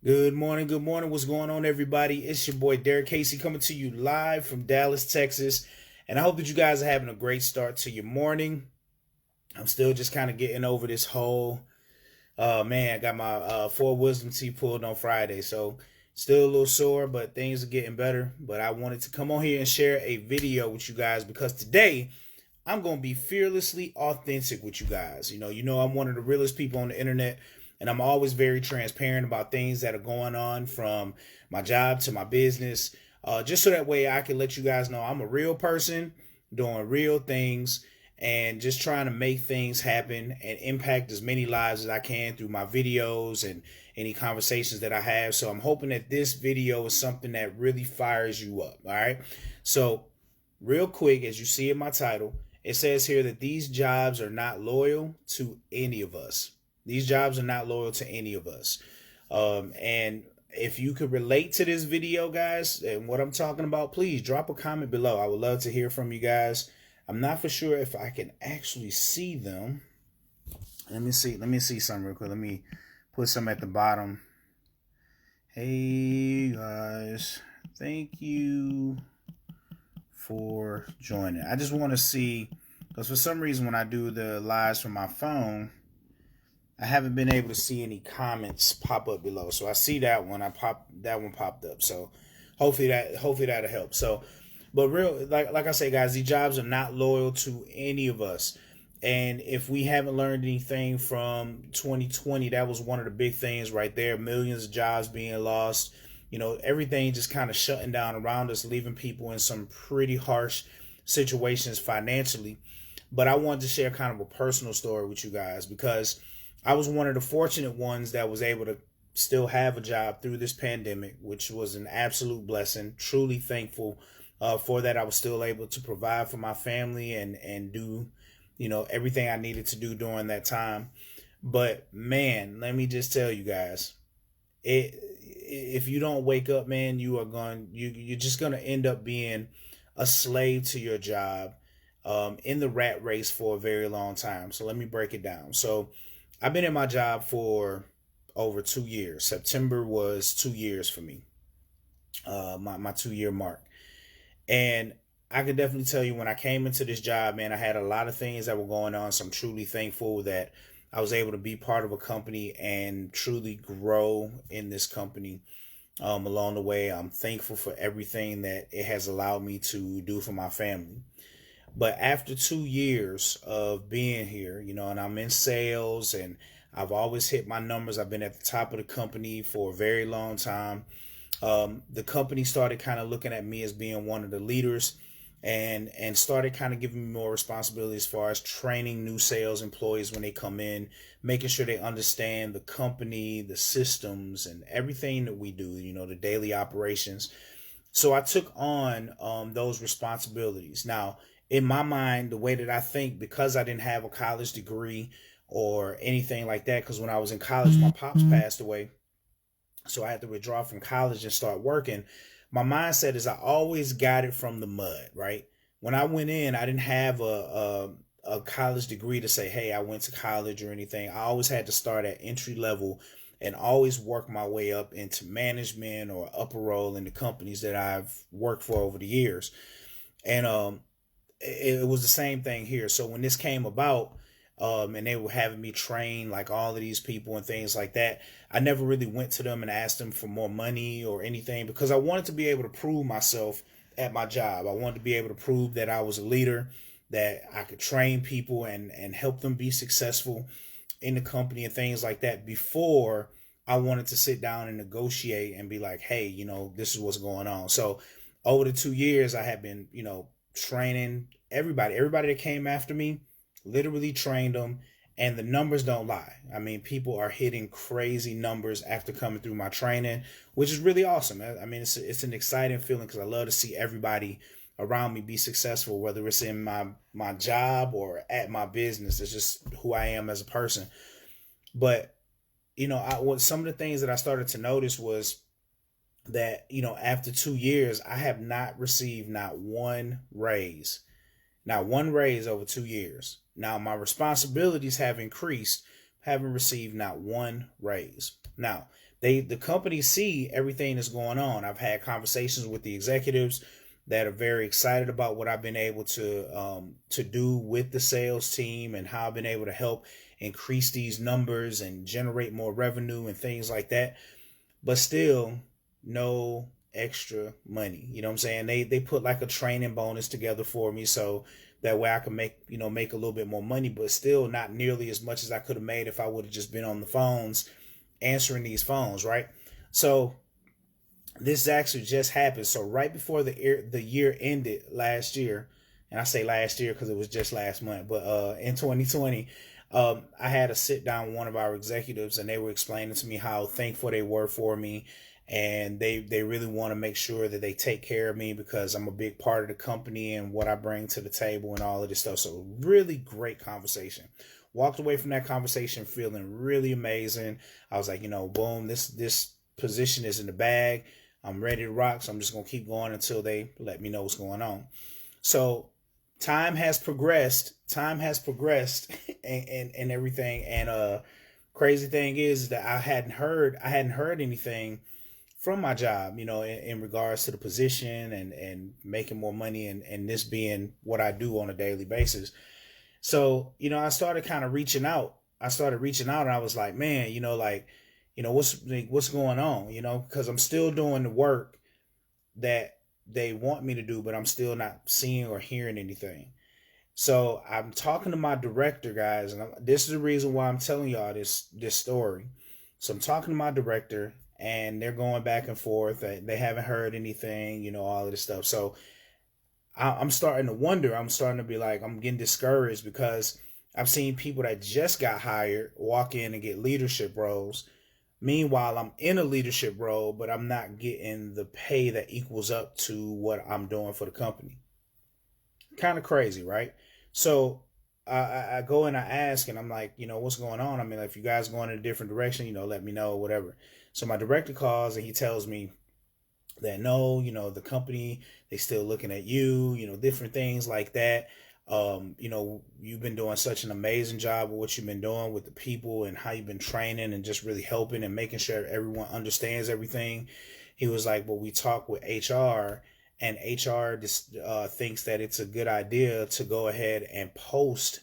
Good morning, good morning. What's going on, everybody? It's your boy Derrick Casey coming to you live from Dallas, Texas. And I hope that you guys are having a great start to your morning. I'm still just kind of getting over this whole man, I got my four wisdom teeth pulled on Friday. So still a little sore, but things are getting better. But I wanted to come on here and share a video with you guys because today I'm gonna be fearlessly authentic with you guys. You know, I'm one of the realest people on the internet, and I'm always very transparent about things that are going on from my job to my business. Just so that way I can let you guys know I'm a real person doing real things and just trying to make things happen and impact as many lives as I can through my videos and any conversations that I have. So I'm hoping that this video is something that really fires you up. All right. So real quick, as you see in my title, it says here that these jobs are not loyal to any of us. These jobs are not loyal to any of us. And if you could relate to this video, guys, and what I'm talking about, please drop a comment below. I would love to hear from you guys. I'm not for sure if I can actually see them. Let me see something real quick. Let me put some at the bottom. Hey guys, thank you for joining. I just want to see, because for some reason when I do the lives from my phone, I haven't been able to see any comments pop up below. So I see that one. That one popped up. So hopefully that'll help. So, but real like I say, guys, these jobs are not loyal to any of us. And if we haven't learned anything from 2020, that was one of the big things right there. Millions of jobs being lost. You know, everything just kind of shutting down around us, leaving people in some pretty harsh situations financially. But I wanted to share kind of a personal story with you guys because I was one of the fortunate ones that was able to still have a job through this pandemic, which was an absolute blessing. Truly thankful for that. I was still able to provide for my family and do, everything I needed to do during that time. But man, let me just tell you guys, if you don't wake up, man, you're just gonna end up being a slave to your job, in the rat race for a very long time. So let me break it down. So I've been in my job for over 2 years. September was 2 years for me, my 2 year mark. And I can definitely tell you when I came into this job, man, I had a lot of things that were going on. So I'm truly thankful that I was able to be part of a company and truly grow in this company along the way. I'm thankful for everything that it has allowed me to do for my family. But after 2 years of being here, and I'm in sales and I've always hit my numbers. I've been at the top of the company for a very long time. The company started kind of looking at me as being one of the leaders and started kind of giving me more responsibility as far as training new sales employees when they come in, making sure they understand the company, the systems, and everything that we do, the daily operations. So I took on those responsibilities. Now, in my mind, the way that I think, because I didn't have a college degree or anything like that, because when I was in college, my pops passed away. So I had to withdraw from college and start working. My mindset is I always got it from the mud, right? When I went in, I didn't have a college degree to say, hey, I went to college or anything. I always had to start at entry level and always work my way up into management or upper role in the companies that I've worked for over the years. And it was the same thing here. So when this came about, and they were having me train like all of these people and things like that, I never really went to them and asked them for more money or anything because I wanted to be able to prove myself at my job. I wanted to be able to prove that I was a leader, that I could train people and help them be successful in the company and things like that before I wanted to sit down and negotiate and be like, hey, this is what's going on. So over the 2 years, I have been, training everybody that came after me, literally trained them, and the numbers don't lie. I mean, people are hitting crazy numbers after coming through my training, which is really awesome. I mean, it's an exciting feeling because I love to see everybody around me be successful, whether it's in my job or at my business. It's just who I am as a person. But what some of the things that I started to notice was that after 2 years, I have not received not one raise over 2 years. Now my responsibilities have increased, haven't received not one raise. Now, the company see everything that's going on. I've had conversations with the executives that are very excited about what I've been able to do with the sales team and how I've been able to help increase these numbers and generate more revenue and things like that. But still, no extra money. You know what I'm saying? They put like a training bonus together for me so that way I can make a little bit more money, but still not nearly as much as I could have made if I would have just been on the phones answering these phones, right? So this actually just happened. So right before the year ended last year, and I say last year because it was just last month, but in 2020, I had to sit down with one of our executives, and they were explaining to me how thankful they were for me, and they really want to make sure that they take care of me because I'm a big part of the company and what I bring to the table and all of this stuff. So really great conversation. Walked away from that conversation feeling really amazing. I was like, boom, this position is in the bag. I'm ready to rock. So I'm just gonna keep going until they let me know what's going on. So time has progressed and everything. And crazy thing is that I hadn't heard anything from my job, in regards to the position and making more money and this being what I do on a daily basis. So, I started kind of reaching out. And I was like, man, what's going on, because I'm still doing the work that they want me to do, but I'm still not seeing or hearing anything. So I'm talking to my director, guys, and this is the reason why I'm telling y'all this story. So I'm talking to my director, and they're going back and forth. They haven't heard anything, all of this stuff. So I'm starting to wonder. I'm starting to be like, I'm getting discouraged because I've seen people that just got hired walk in and get leadership roles. Meanwhile, I'm in a leadership role, but I'm not getting the pay that equals up to what I'm doing for the company. Kind of crazy, right? So I go and I ask, and I'm like, what's going on? I mean, if you guys going in a different direction, let me know, whatever. So my director calls and he tells me that no, the company, they still looking at you, different things like that. You've been doing such an amazing job with what you've been doing with the people and how you've been training and just really helping and making sure everyone understands everything. He was like, well, we talked with HR, and HR just thinks that it's a good idea to go ahead and post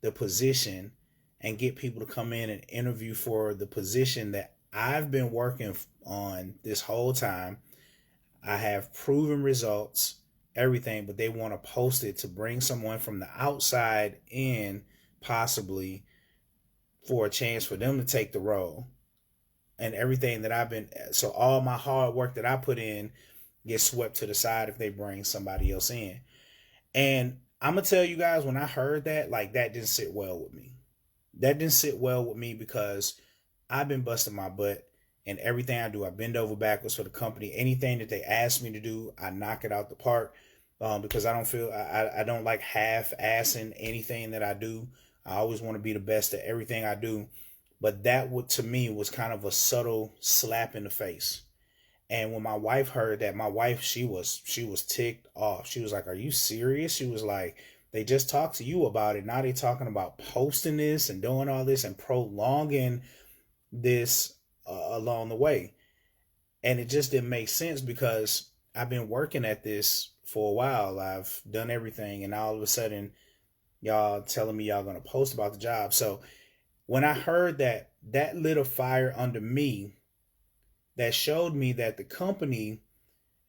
the position and get people to come in and interview for the position that I've been working on this whole time. I have proven results, everything, but they want to post it to bring someone from the outside in, possibly, for a chance for them to take the role. And everything that so all my hard work that I put in gets swept to the side if they bring somebody else in. And I'm going to tell you guys, when I heard that, like, that didn't sit well with me. That didn't sit well with me because I've been busting my butt. And everything I do, I bend over backwards for the company. Anything that they ask me to do, I knock it out the park, because I don't like half-assing anything that I do. I always want to be the best at everything I do. But that to me was kind of a subtle slap in the face. And when my wife heard that, she was ticked off. She was like, "Are you serious?" She was like, "They just talked to you about it. Now they're talking about posting this and doing all this and prolonging this along the way." And it just didn't make sense because I've been working at this for a while. I've done everything, and all of a sudden y'all telling me y'all gonna post about the job. So when I heard that, that lit a fire under me that showed me that the company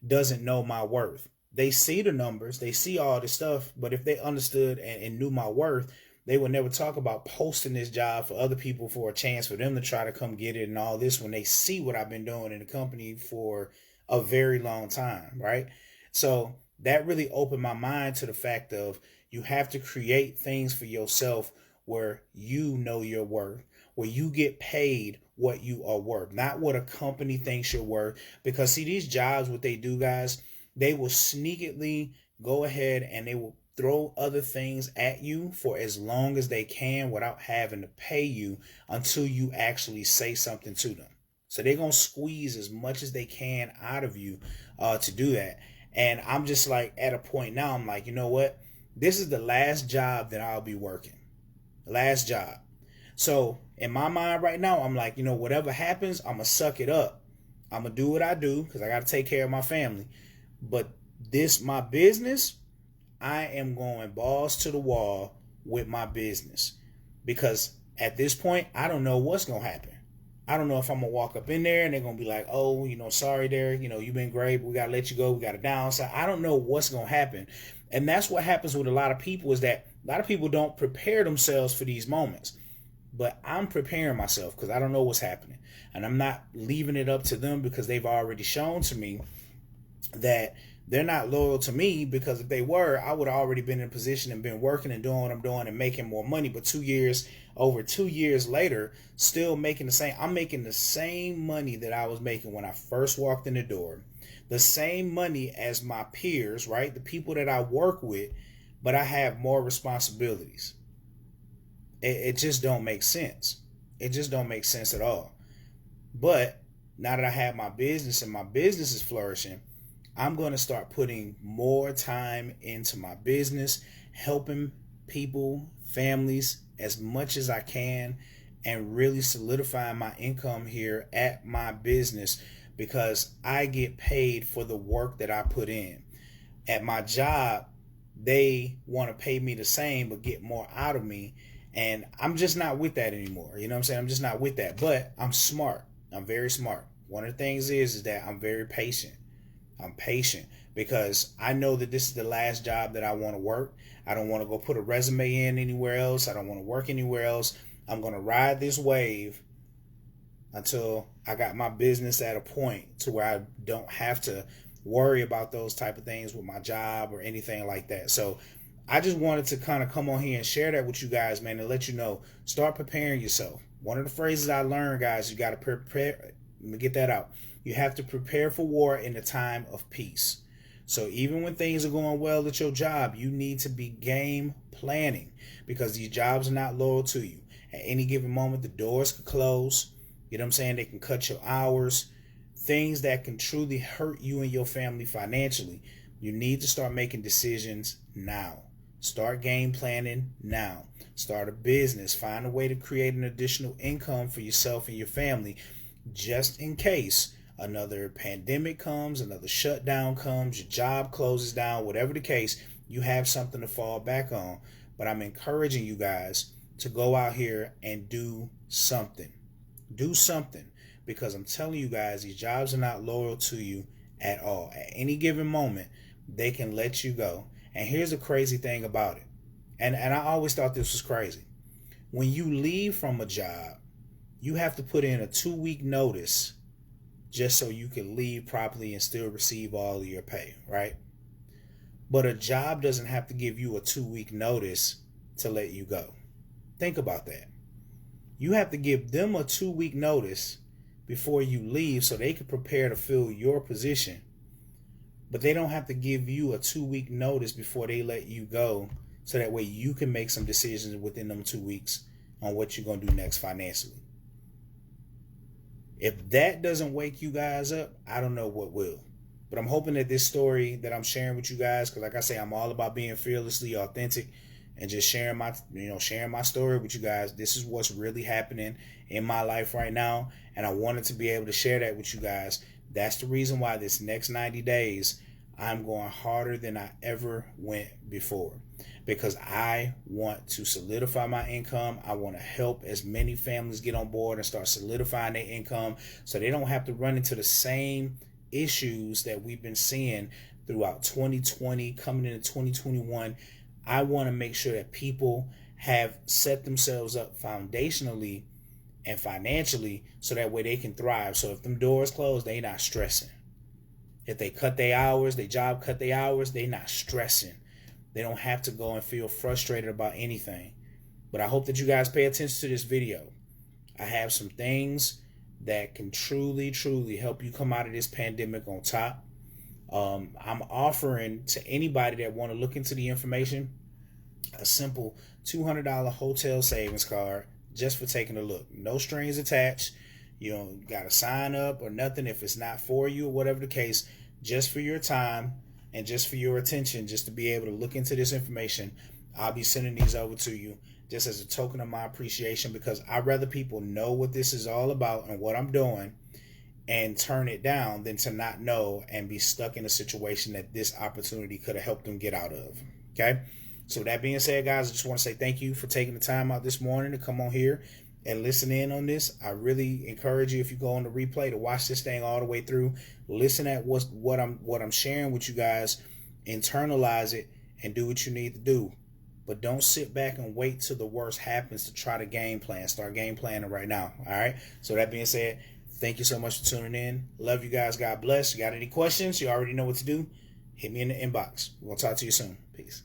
doesn't know my worth. They see the numbers, they see all this stuff, but if they understood and knew my worth, they would never talk about posting this job for other people for a chance for them to try to come get it and all this when they see what I've been doing in the company for a very long time, right? So that really opened my mind to the fact of you have to create things for yourself where you know your worth, where you get paid what you are worth, not what a company thinks you're worth. Because see, these jobs, what they do, guys, they will sneakily go ahead and they will throw other things at you for as long as they can without having to pay you until you actually say something to them. So they're going to squeeze as much as they can out of you to do that. And I'm just like at a point now, I'm like, you know what? This is the last job that I'll be working. The last job. So in my mind right now, I'm like, whatever happens, I'm going to suck it up. I'm going to do what I do because I got to take care of my family. But my business, I am going balls to the wall with my business. Because at this point, I don't know what's going to happen. I don't know if I'm going to walk up in there and they're going to be like, oh, sorry, Derrick, you've been great, but we got to let you go. We got to downside. I don't know what's going to happen. And that's what happens with a lot of people, is that a lot of people don't prepare themselves for these moments. But I'm preparing myself because I don't know what's happening. And I'm not leaving it up to them because they've already shown to me that they're not loyal to me, because if they were, I would have already been in a position and been working and doing what I'm doing and making more money. But over 2 years later, still making I'm making the same money that I was making when I first walked in the door. The same money as my peers, right? The people that I work with, but I have more responsibilities. It just don't make sense. It just don't make sense at all. But now that I have my business and my business is flourishing, I'm going to start putting more time into my business, helping people, families, as much as I can, and really solidifying my income here at my business, because I get paid for the work that I put in. At my job, they want to pay me the same but get more out of me. And I'm just not with that anymore. You know what I'm saying? I'm just not with that. But I'm smart. I'm very smart. One of the things is that I'm very patient. I'm patient because I know that this is the last job that I want to work. I don't want to go put a resume in anywhere else. I don't want to work anywhere else. I'm going to ride this wave until I got my business at a point to where I don't have to worry about those type of things with my job or anything like that. So I just wanted to kind of come on here and share that with you guys, man, and let you know, start preparing yourself. One of the phrases I learned, guys, you got to prepare. Let me get that out. You have to prepare for war in a time of peace. So even when things are going well at your job, you need to be game planning, because these jobs are not loyal to you. At any given moment, the doors could close. You know what I'm saying? They can cut your hours. Things that can truly hurt you and your family financially. You need to start making decisions now. Start game planning now. Start a business. Find a way to create an additional income for yourself and your family, just in case another pandemic comes, another shutdown comes, your job closes down, whatever the case, you have something to fall back on. But I'm encouraging you guys to go out here and do something. Do something, because I'm telling you guys, these jobs are not loyal to you at all. At any given moment, they can let you go. And here's the crazy thing about it. And I always thought this was crazy. When you leave from a job, you have to put in a 2-week notice just so you can leave properly and still receive all of your pay, right? But a job doesn't have to give you a 2-week notice to let you go. Think about that. You have to give them a 2-week notice before you leave so they can prepare to fill your position. But they don't have to give you a 2-week notice before they let you go, so that way you can make some decisions within them 2 weeks on what you're going to do next financially. If that doesn't wake you guys up, I don't know what will. But I'm hoping that this story that I'm sharing with you guys, because like I say, I'm all about being fearlessly authentic and just sharing my story with you guys. This is what's really happening in my life right now, and I wanted to be able to share that with you guys. That's the reason why this next 90 days, I'm going harder than I ever went before, because I want to solidify my income. I want to help as many families get on board and start solidifying their income so they don't have to run into the same issues that we've been seeing throughout 2020, coming into 2021. I want to make sure that people have set themselves up foundationally and financially so that way they can thrive. So if them doors close, they not stressing. If they cut their hours, they job cut their hours, they not stressing. They don't have to go and feel frustrated about anything. But I hope that you guys pay attention to this video. I have some things that can truly, truly help you come out of this pandemic on top. I'm offering to anybody that want to look into the information a simple $200 hotel savings card just for taking a look. No strings attached. You don't got to sign up or nothing if it's not for you or whatever the case. Just for your time and just for your attention, just to be able to look into this information. I'll be sending these over to you. just as a token of my appreciation, because I'd rather people know what this is all about and what I'm doing and turn it down than to not know and be stuck in a situation that this opportunity could have helped them get out of. Okay? So with that being said, guys, I just want to say thank you for taking the time out this morning to come on here and listen in on this. I really encourage you, if you go on the replay, to watch this thing all the way through. Listen at what I'm sharing with you guys, internalize it, and do what you need to do. But don't sit back and wait till the worst happens to try to game plan. Start game planning right now. All right. So that being said, thank you so much for tuning in. Love you guys. God bless. You got any questions? You already know what to do. Hit me in the inbox. We'll talk to you soon. Peace.